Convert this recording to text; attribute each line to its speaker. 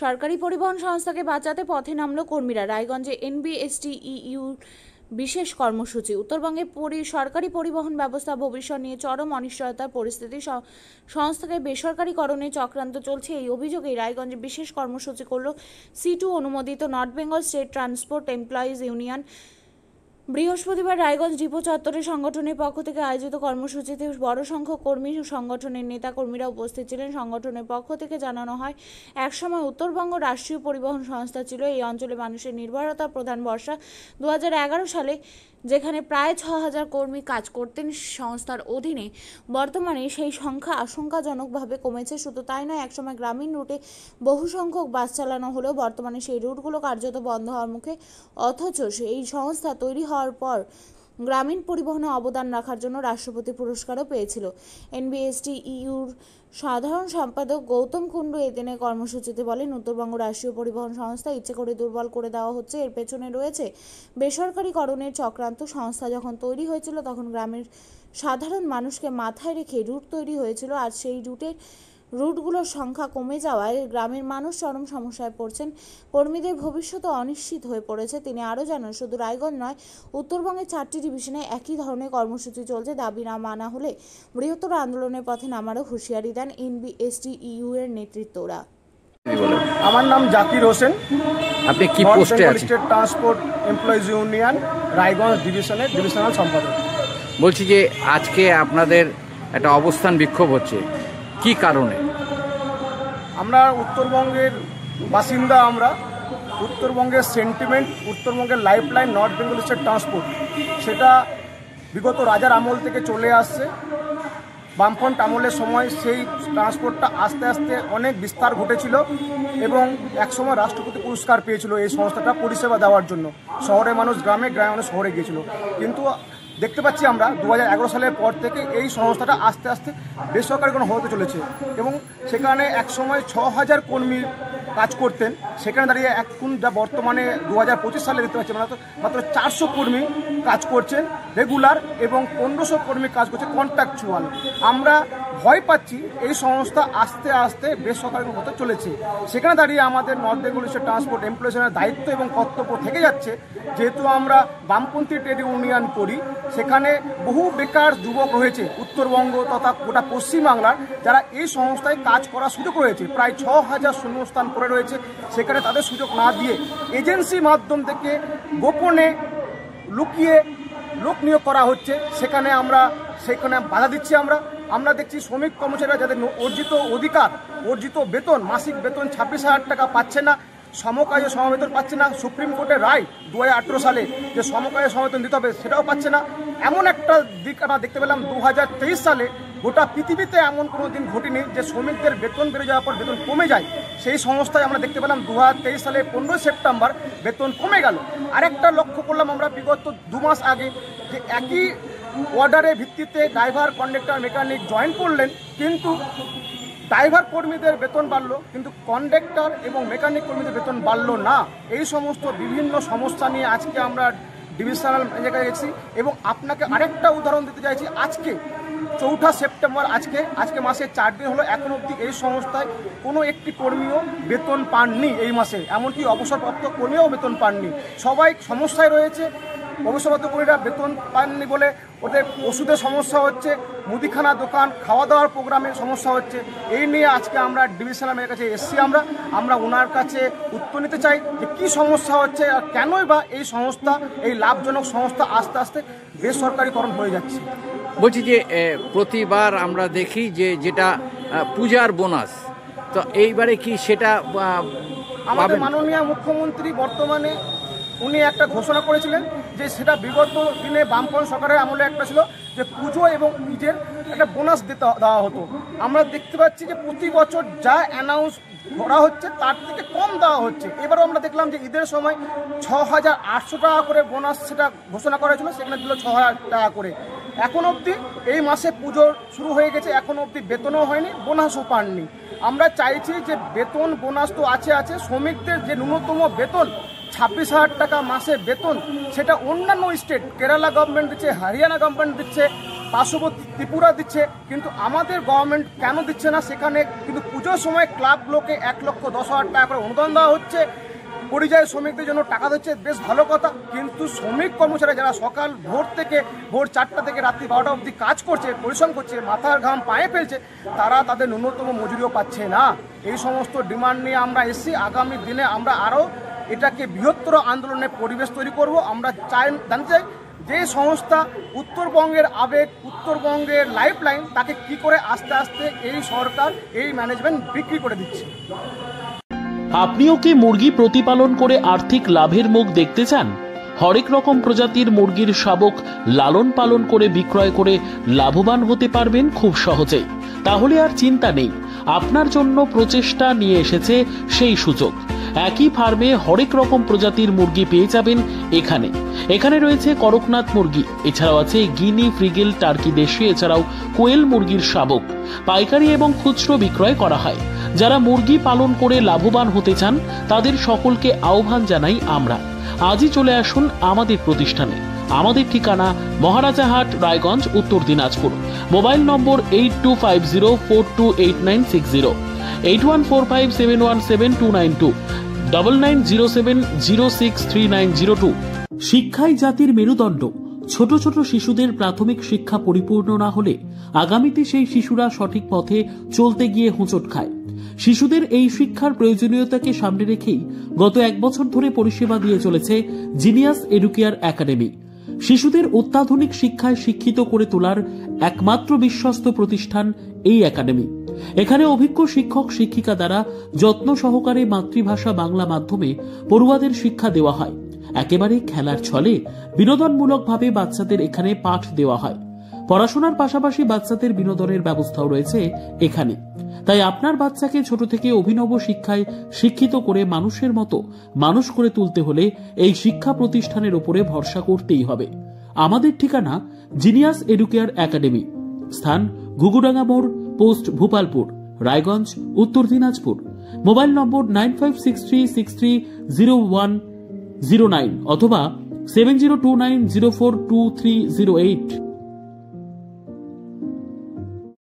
Speaker 1: সরকারি পরিবহন সংস্থাকে বাঁচাতে পথে নামলো কর্মীরা। রায়গঞ্জে এনবিএসটিইউ বিশেষ কর্মসূচি। উত্তরবঙ্গে সরকারি পরিবহন ব্যবস্থা ভবিষ্যৎ নিয়ে চরম অনিশ্চয়তার পরিস্থিতি। সংস্থাকে বেসরকারিকরণে চক্রান্ত চলছে, এই অভিযোগেই রায়গঞ্জে বিশেষ কর্মসূচি করল C2 অনুমোদিত north Bengal state transport employees union. বৃহস্পতিবার রায়গঞ্জ ডিপো চত্বরে সংগঠনের পক্ষ থেকে আয়োজিত কর্মসূচিতে বড় সংখ্যক কর্মী সংগঠনের নেতা কর্মীরা উপস্থিত ছিলেন। সংগঠনের পক্ষ থেকে জানানো হয়, একসময় উত্তরবঙ্গ রাষ্ট্রীয় পরিবহন সংস্থা ছিল এই অঞ্চলে মানুষের নির্ভরতার প্রধান ভরসা। 2011 সালে যেখানে প্রায় 6000 কর্মী কাজ করতেন সংস্থার অধীনে, বর্তমানে সেই সংখ্যা আশঙ্কাজনকভাবে কমেছে। শুধু তাই নয়, একসময় গ্রামীণ রুটে বহু সংখ্যক বাস চালানো হলেও বর্তমানে সেই রুটগুলো কার্যত বন্ধ হওয়ার মুখে। অথচ এই সংস্থা তৈরি হওয়ার পর গ্রামীণ পরিবহনে অবদান রাখার জন্য রাষ্ট্রপতি পুরস্কারও পেয়েছিল। এনবিএসটিইউর সাধারণ সম্পাদক গৌতম কুণ্ডু এদিনে কর্মসূচিতে বলেন, উত্তরবঙ্গ রাষ্ট্রীয় পরিবহন সংস্থা ইচ্ছে করে দুর্বল করে দেওয়া হচ্ছে। এর পেছনে রয়েছে বেসরকারিকরণের চক্রান্ত। সংস্থা যখন তৈরি হয়েছিল তখন গ্রামের সাধারণ মানুষকে মাথায় রেখে রুট তৈরি হয়েছিল। আর সেই রুটগুলোর সংখ্যা কমে যাওয়ায় গ্রামের মানুষ চরম সমস্যায় পড়ছেন। কর্মীদের ভবিষ্যৎ অনিশ্চিত হয়ে পড়েছে। তিনি আরও জানান, শুধু রায়গঞ্জ নয়, উত্তরবঙ্গের 4টি ডিভিশনে একই ধরনের কর্মসূচি চলছে। দাবি না মানা হলে বৃহত্তর আন্দোলনের পথে নামারও হুঁশিয়ারি দেন এনবিএসটিইউ এর নেতৃত্বরা।
Speaker 2: আমার নাম জাকির হোসেন।
Speaker 3: আপনি কি পোস্টে আছেন?
Speaker 2: State transport employees union Raiganj ডিভিশনের ডিভিশনাল সম্পাদক।
Speaker 3: বলছি যে আজকে আপনাদের একটা অবস্থান বিক্ষোভ হচ্ছে, কি কারণে?
Speaker 2: আমরা উত্তরবঙ্গের বাসিন্দা, আমরা উত্তরবঙ্গের সেন্টিমেন্ট, উত্তরবঙ্গের lifeline north Bengal state transport, সেটা বিগত রাজার আমল থেকে চলে আসছে। বামফ্রন্ট আমলের সময় সেই ট্রান্সপোর্টটা আস্তে আস্তে অনেক বিস্তার ঘটেছিল এবং একসময় রাষ্ট্রপতি পুরস্কার পেয়েছিল এই সংস্থাটা পরিষেবা দেওয়ার জন্য। শহরের মানুষ গ্রামে, গ্রামের মানুষ শহরে গিয়েছিল। কিন্তু দেখতে পাচ্ছি আমরা 2011 সালের পর থেকে এই সংস্থাটা আস্তে আস্তে বেসরকারিকরণ হতে চলেছে এবং সেখানে একসময় 6000 কর্মী কাজ করতেন, সেখানে দাঁড়িয়ে এখন যা বর্তমানে 2025 সালে দেখতে পাচ্ছি মাত্র 400 কর্মী কাজ করছেন রেগুলার এবং 1500 কর্মী কাজ করছে কন্ট্রাকচুয়াল। আমরা ভয় পাচ্ছি এই সংস্থা আস্তে আস্তে বেসরকারি হতে চলেছে। সেখানে দাঁড়িয়ে আমাদের নর্থ বেঙ্গল স্টেট ট্রান্সপোর্ট এমপ্লয়িজের দায়িত্ব এবং কর্তব্য থেকে যাচ্ছে, যেহেতু আমরা বামপন্থী ট্রেড ইউনিয়ন করি, সেখানে বহু বেকার যুবক রয়েছে উত্তরবঙ্গ তথা গোটা পশ্চিমবাংলার, যারা এই সংস্থায় কাজ করার সুযোগ রয়েছে। প্রায় 6000 শূন্যস্থান পড়ে রয়েছে, সেখানে তাদের সুযোগ না দিয়ে এজেন্সি মাধ্যম থেকে গোপনে লুকিয়ে লোক নিয়োগ করা হচ্ছে। সেখানে বাধা দিচ্ছি। আমরা দেখছি শ্রমিক কর্মচারীরা যাদের অর্জিত অধিকার, অর্জিত বেতন, মাসিক বেতন 26,000 টাকা পাচ্ছে না, সমকাজে সমবেতন পাচ্ছে না। সুপ্রিম কোর্টের রায় 2018 সালে যে সমকাজে সমবেতন দিতে হবে সেটাও পাচ্ছে না। এমন একটা দিক আমরা দেখতে পেলাম 2023 সালে। গোটা পৃথিবীতে এমন কোনো দিন ঘটেনি যে শ্রমিকদের বেতন বেড়ে যাওয়ার পর বেতন কমে যায়। সেই সংস্থায় আমরা দেখতে পেলাম 2023 সালে 15 সেপ্টেম্বর বেতন কমে গেল। আরেকটা লক্ষ্য করলাম আমরা বিগত 2 মাস আগে, যে একই অর্ডারের ভিত্তিতে ড্রাইভার, কন্ডাক্টর, মেকানিক জয়েন করলেন, কিন্তু ড্রাইভার কর্মীদের বেতন বাড়লো কিন্তু কন্ডাক্টর এবং মেকানিক কর্মীদের বেতন বাড়লো না। এই সমস্ত বিভিন্ন সমস্যা নিয়ে আজকে আমরা ডিভিশনাল জায়গায় গেছি এবং আপনাকে আরেকটা উদাহরণ দিতে চাইছি। আজকে 4 সেপ্টেম্বর, আজকে মাসে 4 দিন হলো, এখন অবধি এই সংস্থায় কোনো একটি কর্মীও বেতন পাননি এই মাসে, এমনকি অবসরপ্রাপ্ত কর্মীও বেতন পাননি। সবাই সমস্যায় রয়েছে। অবসরপ্রাপ্ত কর্মীরা বেতন পাননি বলে ওদের ওষুধের সমস্যা হচ্ছে, মুদিখানা দোকান, খাওয়া দাওয়ার প্রোগ্রামের সমস্যা হচ্ছে। এই নিয়ে আজকে আমরা ডিভিশনাল ম্যানেজারের কাছে এসেছি। আমরা ওনার কাছে উত্তর নিতে চাই যে কী সমস্যা হচ্ছে আর কেনই বা এই সংস্থা, এই লাভজনক সংস্থা আস্তে আস্তে বেসরকারিকরণ হয়ে যাচ্ছে।
Speaker 3: বলছি যে প্রতিবার আমরা দেখি যে যেটা পূজার বোনাস, তো এইবারে কি সেটা
Speaker 2: আমাদের মাননীয় মুখ্যমন্ত্রী বর্তমানে উনি একটা ঘোষণা করেছিলেন যে সেটা বিগত দিনে বামফ্রন্ট সরকারের আমলে একটা ছিল যে পুজো এবং ঈদের একটা বোনাস দেওয়া হতো। আমরা দেখতে পাচ্ছি যে প্রতি বছর যা অ্যানাউন্স করা হচ্ছে তার থেকে কম দেওয়া হচ্ছে। এবারও আমরা দেখলাম যে ঈদের সময় 6800 টাকা করে বোনাস সেটা ঘোষণা করা হয়েছিল, সেখানে দিল 6000 টাকা করে। এখন অবধি এই মাসে পুজো শুরু হয়ে গেছে, এখন অবধি বেতনও হয়নি, বোনাসও পাননি। আমরা চাইছি যে বেতন বোনাস তো আছে, শ্রমিকদের যে ন্যূনতম বেতন 26,000 টাকা মাসে বেতন, সেটা অন্যান্য স্টেট, কেরালা গভর্নমেন্ট দিচ্ছে, হরিয়ানা গভর্নমেন্ট দিচ্ছে, পার্শ্ববর্তী ত্রিপুরা দিচ্ছে, কিন্তু আমাদের গভর্নমেন্ট কেন দিচ্ছে না? সেখানে কিন্তু পুজোর সময় ক্লাবগুলোকে 1,10,000 টাকা করে অনুদান দেওয়া হচ্ছে, পরিযায়ী শ্রমিকদের জন্য টাকা দিচ্ছে, বেশ ভালো কথা। কিন্তু শ্রমিক কর্মচারী যারা সকাল ভোর 4টা থেকে রাত্রি 12টা অবধি কাজ করছে, পরিশ্রম করছে, মাথার ঘাম পায়ে ফেলছে, তারা তাদের ন্যূনতম মজুরিও পাচ্ছে না। এই সমস্ত ডিমান্ড নিয়ে আমরা এসেছি। আগামী দিনে আমরা আরও এটাকে বৃহত্তর আন্দোলনের পরিবেশ তৈরি করব। আমরা জানতে চাই যে সংস্থা উত্তরবঙ্গের আবেগ, উত্তরবঙ্গের লাইফলাইন, তাকে কি করে আস্তে আস্তে এই সরকার, এই ম্যানেজমেন্ট বিক্রি করে দিচ্ছে।
Speaker 4: আপনিও কি মুরগি প্রতিপালন করে আর্থিক লাভের মুখ দেখতে চান? হরেক রকম প্রজাতির মুরগির শাবক লালন পালন করে বিক্রয় করে লাভবান হতে পারবেন খুব সহজেই। তাহলে আর চিন্তা নেই, আপনার জন্য প্রচেষ্টা নিয়ে এসেছে সেই সুযোগ। একই ফার্মে হরেক রকম প্রজাতির মুরগি পেয়ে যাবেন এখানে রয়েছে করকনাথ মুরগি, এছাড়াও আছে গিনি, ফ্রিগেল, টার্কি দেশি, এছাড়াও কোয়েল মুরগির শাবক পাইকারি এবং খুচরো বিক্রয় করা হয়। যারা মুরগি পালন করে লাভবান হতে চান তাদের সকলকে আহ্বান জানাই আমরা। আজই চলে আসুন আমাদের প্রতিষ্ঠানে। আমাদের ঠিকানা মহারাজাহাট, রায়গঞ্জ, উত্তর দিনাজপুর। মোবাইল নম্বর 8250428960, 8145717292, 9907063902। শিক্ষাই জাতির মেরুদণ্ড। ছোট ছোট শিশুদের প্রাথমিক শিক্ষা পরিপূর্ণ না হলে আগামীতে সেই শিশুরা সঠিক পথে চলতে গিয়ে হোঁচট খায়। শিশুদের এই শিক্ষার প্রয়োজনীয়তাকে সামনে রেখেই গত 1 বছর ধরে পরিষেবা দিয়ে চলেছে জিনিয়াস এডুকেয়ার একাডেমি। শিশুদের অত্যাধুনিক শিক্ষায় শিক্ষিত করে তোলার একমাত্র বিশ্বস্ত প্রতিষ্ঠান এই একাডেমি। এখানে অভিজ্ঞ শিক্ষক শিক্ষিকা দ্বারা যত্ন সহকারে মাতৃভাষা বাংলা মাধ্যমে পড়ুয়াদের শিক্ষা দেওয়া হয়। একেবারে খেলার ছলে বিনোদনমূলকভাবে বাচ্চাদের এখানে পাঠ দেওয়া হয়। পড়াশোনার পাশাপাশি বাচ্চাদের বিনোদনের ব্যবস্থাও রয়েছে এখানে। তাই আপনার বাচ্চাকে ছোট থেকে অভিনব শিক্ষায় শিক্ষিত করে মানুষের মতো মানুষ করে তুলতে হলে এই শিক্ষা প্রতিষ্ঠানের উপরে ভরসা করতেই হবে। আমাদের ঠিকানা জিনিয়াস এডুকেয়ার একাডেমি, স্থান ঘুঘুডাঙ্গা মোড়, পোস্ট ভূপালপুর, রায়গঞ্জ, উত্তর দিনাজপুর। মোবাইল নম্বর 9563630109 অথবা 7029042308।